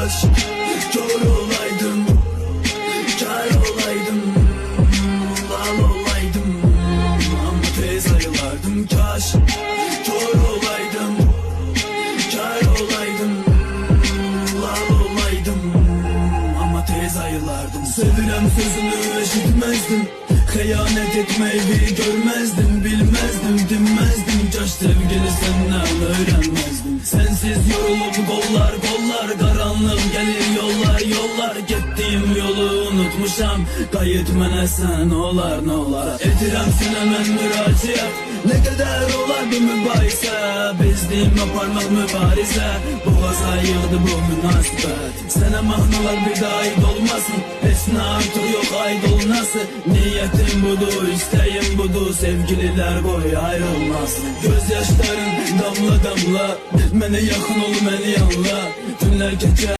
kaç kör olaydım, kar olaydım, lal olaydım, ama tez ayılardım. Kaç kör olaydım, kar olaydım, lal olaydım, ama tez ayılardım. Sevirem sözünü eşitmezdim, hıyanet etmeyi görmezdim, bilmezdim, dinmezdim. Caş sevgili senden öğrenmezdim. Sensiz yorulup kollar karanlık gelir yollar gittiğim yolu unutmuşam. Kayıt mənə sen olar edirəm sənə mən müraciət. Ne kadar olar bu mübahisə, bezdim aparmaq mübarizə. Boğaza yığdı bu münasibət. Sənə mahnalar bir daha ait olmasın, heç nə artıq yox ait olunası. Niyetim budur, isteğim budur, sevgililer boy ayrılmasın. Gözyaşların damla damla, mənə yaxın ol, məni anla. Günler geçer